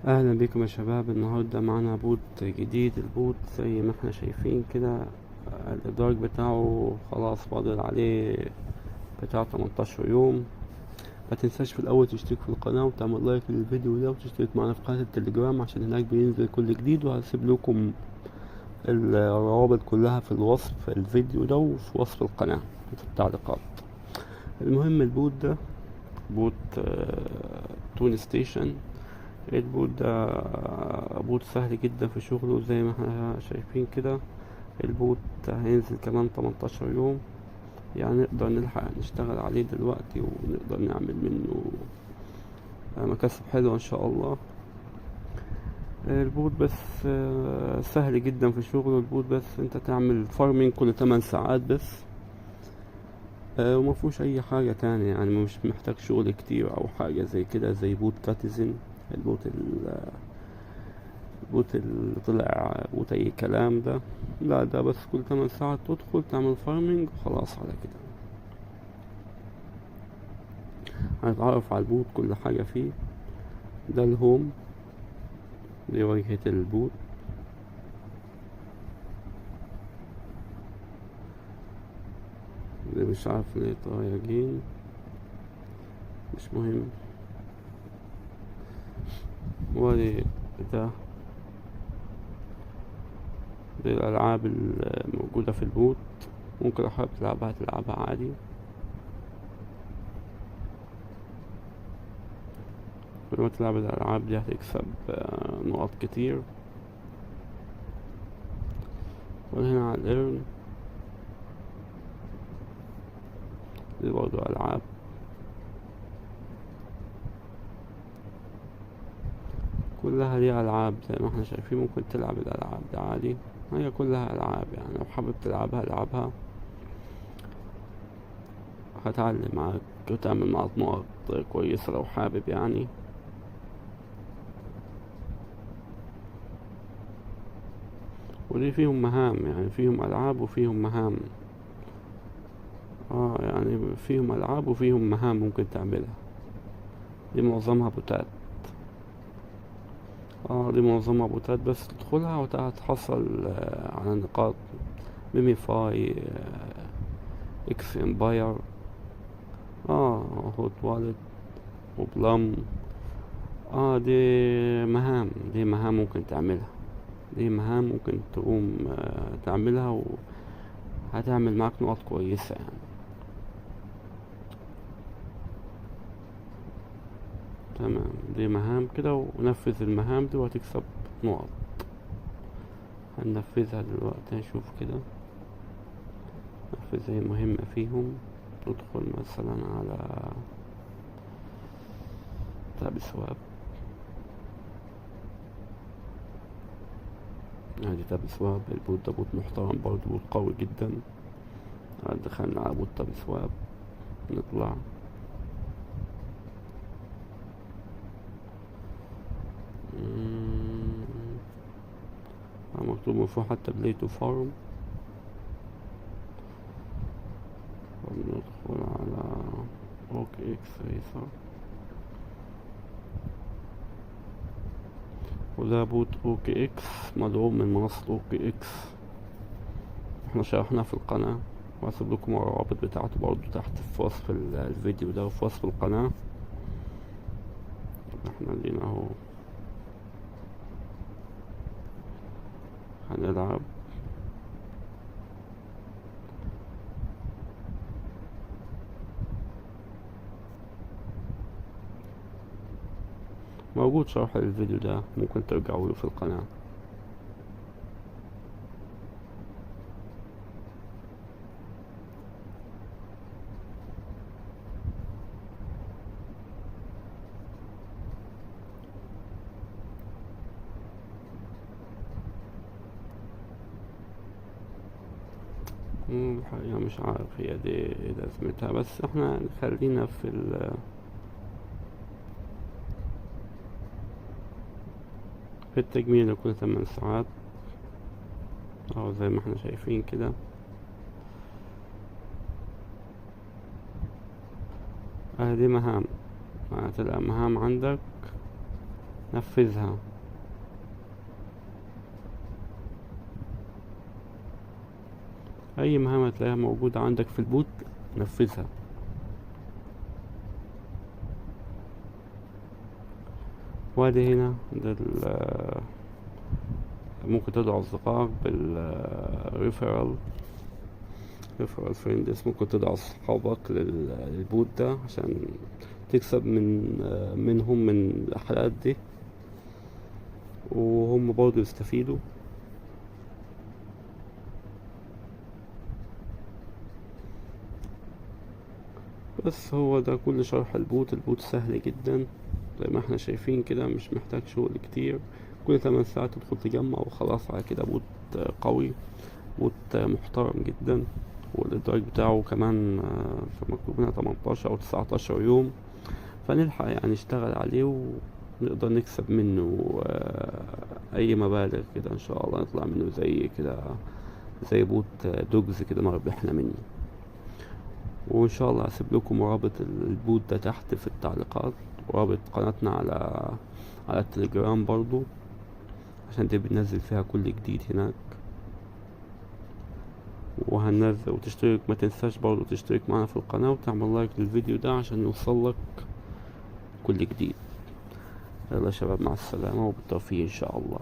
اهلا بكم يا شباب. النهارده معانا بوت جديد. البوت زي ما احنا شايفين كده، الادراج بتاعه خلاص فاضل عليه بتاع 18 يوم. ما تنساش في الاول تشترك في القناه وتعمل لايك للفيديو ده وتشترك معنا في قناه التليجرام عشان هناك بينزل كل جديد، وهسيب لكم الروابط كلها في الوصف الفيديو ده وفي وصف القناه في التعليقات. المهم البوت ده بوت تون ستيشن. البوت ده بوت سهل جدا في شغله زي ما احنا شايفين كده. البوت هينزل كمان 18 يوم، يعني نقدر نلحق نشتغل عليه دلوقتي ونقدر نعمل منه مكاسب حلوة ان شاء الله. البوت بس سهل جدا في شغله. البوت بس انت تعمل فارمينج كل 8 ساعات بس، ومفهوش اي حاجة تانية، يعني مش محتاج شغل كتير او حاجة زي كده زي بوت كاتيزن. البوت البوت اللي طلع بوت اي كلام ده، لا ده بس كل 8 ساعات تدخل تعمل فارمينج وخلاص على كده. هنتعرف على البوت كل حاجة فيه. ده الهوم، دي واجهة البوت. اللي مش عارف ليه طايقين، مش مهم. ودي ده دي الألعاب الموجودة في البوت. ممكن لو حابب تلعبها تلعبها عادي. كل ما تلعب الألعاب دي هتكسب نقط كتير. وهنا على الإيرن دي برضه ألعاب. كلها دي ألعاب زي ما احنا شايفين، ممكن تلعب الألعاب دي عادي. هي كلها ألعاب، يعني لو حابب تلعبها العبها، هتعلم معاك وتعمل معاك نقط كويسة لو حابب يعني. ودي فيهم مهام، يعني فيهم ألعاب وفيهم مهام. يعني فيهم ألعاب وفيهم مهام ممكن تعملها. دي معظمها بوتات. دي معظمها بوتات بس تدخلها وتحصل على نقاط ميميفاي، اكس امباير، هوت والت وبلم. دي مهام ممكن تعملها. دي مهام ممكن تقوم تعملها وهتعمل معاك نقط كويسة يعني. تمام، دي مهام كده، ونفذ المهام دي وهتكسب نقط. هننفذها دلوقتي نشوف كده. ننفذ اي مهمة فيهم. ندخل مثلا على تاب سواب. ادي تاب سواب. البوت ده بوت محترم برضه، بوت قوي جدا. دخلنا على بوت تاب سواب. نطلع. مكتوب من فوق حتى بلاي تو فارم. ندخل على اوكي اكس ريسر. وده بوت اوكي اكس مدعوم من منصة اوكي اكس. احنا شرحناه في القناة، وهسيب لكم الروابط بتاعته برضه تحت في وصف الفيديو ده وفي وصف القناة. احنا لينا اهو هنلعب. موجود شرح للفيديو ده، ممكن ترجعوا له في القناة. الحقيقة مش عارف هي دي ايه لازمتها، بس احنا خلينا في التجميل كل 8 ساعات، اهو زي ما احنا شايفين كده. دي مهام. هتلاقي مهام عندك نفذها. اي مهمة تلاقيها موجودة عندك في البوت نفذها. وادي هنا ده ممكن تدعو اصدقائك بالريفرال فريندز. ممكن تدعو اصحابك للبوت ده عشان تكسب منهم من الحلقات دي، وهم برضه يستفيدوا. بس هو ده كل شرح البوت. البوت سهل جدا زي ما احنا شايفين كده، مش محتاج شغل كتير. كل 8 ساعات تدخل تجمع وخلاص على كده بوت قوي، بوت محترم جدا. والإدراج بتاعه كمان في مكتوب هنا 18 أو 19 يوم، فنلحق يعني نشتغل عليه ونقدر نكسب منه أي مبالغ كده إن شاء الله. نطلع منه زي كده زي بوت دوجز كده مربحنا منه. وإن شاء الله هسيب لكم رابط البوت ده تحت في التعليقات، ورابط قناتنا على التليجرام برضو عشان دي بننزل فيها كل جديد هناك. وهننزل وتشترك، ما تنساش برضو تشترك معنا في القناة وتعمل لايك للفيديو ده عشان يوصلك كل جديد. يلا يا شباب، مع السلامة وبالتوفيق إن شاء الله.